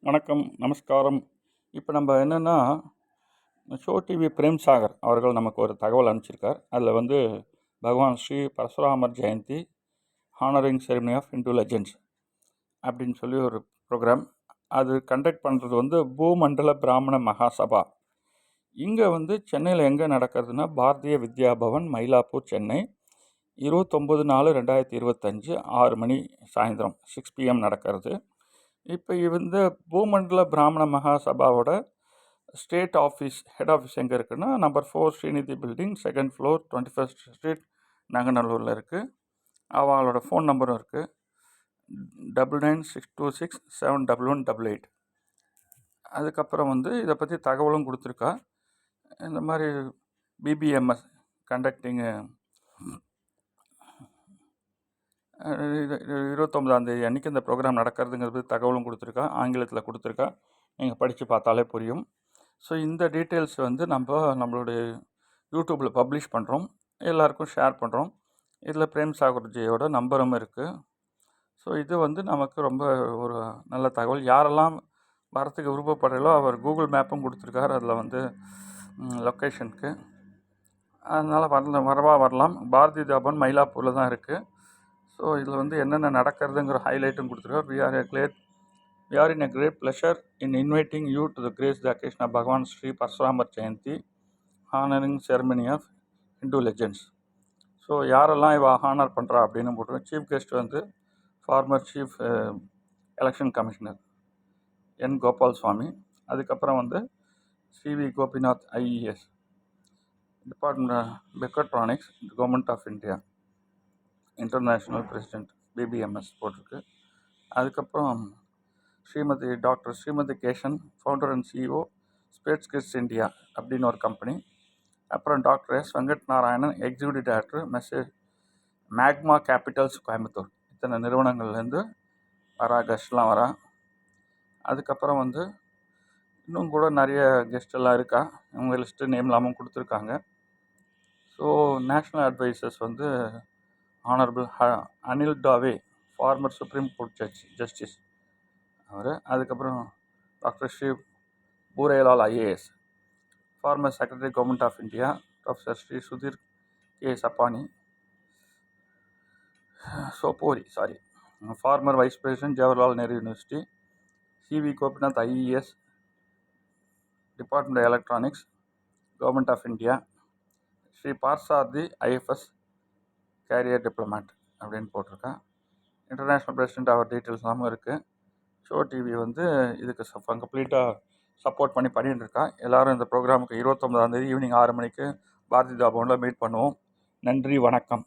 வணக்கம், நமஸ்காரம். இப்போ நம்ம என்னென்னா, ஷோ டிவி பிரேம்சாகர் அவர்கள் நமக்கு ஒரு தகவல் அனுப்பிச்சிருக்கார். அதில் வந்து பகவான் ஸ்ரீ பரசுராமர் Jayanti honouring ceremony of Hindu legends அப்படின்னு சொல்லி ஒரு ப்ரோக்ராம். அது கண்டக்ட் பண்ணுறது வந்து பூமண்டல பிராமண மகாசபா. இங்கே வந்து சென்னையில் எங்கே நடக்கிறதுனா, பாரதிய வித்யா பவன், மயிலாப்பூர், சென்னை. 29/4/2025 6 மணி சாயந்தரம் 6 PM நடக்கிறது. இப்போ இந்த பூமண்டல பிராமண மகாசபாவோட ஸ்டேட் ஆஃபீஸ், ஹெட் ஆஃபீஸ் எங்கே இருக்குன்னா, number 4 Srinidhi building, 2nd floor, 21st Street, நங்கநல்லூரில் இருக்குது. அவளோட ஃபோன் நம்பரும் இருக்குது, 9962671188. அதுக்கப்புறம் வந்து இதை பற்றி தகவலும் கொடுத்துருக்கா. இந்த மாதிரி பிபிஎம்எஸ் கண்டக்டிங்கு 29ஆம் தேதி அன்றைக்கி இந்த ப்ரோக்ராம் நடக்கிறதுங்கிறது தகவலும் கொடுத்துருக்கா, ஆங்கிலத்தில் கொடுத்துருக்கா. நீங்கள் படித்து பார்த்தாலே புரியும். ஸோ இந்த டீட்டெயில்ஸ் வந்து நம்மளுடைய யூடியூப்பில் பப்ளிஷ் பண்ணுறோம், எல்லாருக்கும் ஷேர் பண்ணுறோம். இதில் பிரேம்சாகர்ஜியோட நம்பரும் இருக்குது. ஸோ இது வந்து நமக்கு ரொம்ப ஒரு நல்ல தகவல். யாரெல்லாம் வரத்துக்கு விருப்பப்படுறீங்களோ அவர் கூகுள் மேப்பும் கொடுத்துருக்காரு, அதில் வந்து லொக்கேஷனுக்கு. அதனால் வரலாம். பாரதி தாபன் மயிலாப்பூரில் தான் இருக்குது. ஸோ இதில் வந்து என்னென்ன நடக்கிறதுங்கிற ஹைலைட்டும் கொடுத்துருக்கார். We are in a great pleasure in inviting you to the grace the occasion of Bhagavan Sri Parasuramar Jayanti honoring ceremony of Hindu legends. So யாரெல்லாம் இவ ஹானர் பண்ணுறா அப்படின்னு போட்டுருக்கோம். சீஃப் கெஸ்ட் வந்து former chief election commissioner N Gopal Swami. அதுக்கப்புறம் வந்து CV Gopinath IAS, department mechatronics, government of India, international president, BPMS போட்டிருக்கு. அதுக்கப்புறம் doctor Srimathi Kesan, founder and CEO, Space Kidz India அப்படின்னு ஒரு கம்பெனி. அப்புறம் doctor S Venkat Narayanan, executive director, Magma Capitals, Coimbatore. இத்தனை நிறுவனங்கள்லேருந்து கெஸ்ட்லாம் வரா. அதுக்கப்புறம் வந்து இன்னும் கூட நிறைய கெஸ்டெல்லாம் இருக்கா. அவங்க லிஸ்ட்டு நேம் இல்லாமல் கொடுத்துருக்காங்க. ஸோ நேஷ்னல் அட்வைசர்ஸ் வந்து honourable Anil Dave, former supreme court justice அவர். அதுக்கப்புறம் doctor Shri Purelal IAS, former secretary government of India. Professor Shri Sudhir K சப்பானி Sopory, former vice president, Jawaharlal Nehru university. CV Gopinath IAS, department electronics, government of India. Shri Barsati IFS, career diplomat அப்படின்னு போட்டிருக்கா. International president அவர் details எல்லாமே இருக்குது. Show TV வந்து இதுக்கு கம்ப்ளீட்டாக சப்போர்ட் பண்ணிட்டு இருக்கா. எல்லோரும் இந்த ப்ரோக்ராமுக்கு 29ஆம் தேதி ஈவினிங் 6 மணிக்கு பாரதி தாபனில் மீட் பண்ணுவோம். நன்றி, வணக்கம்.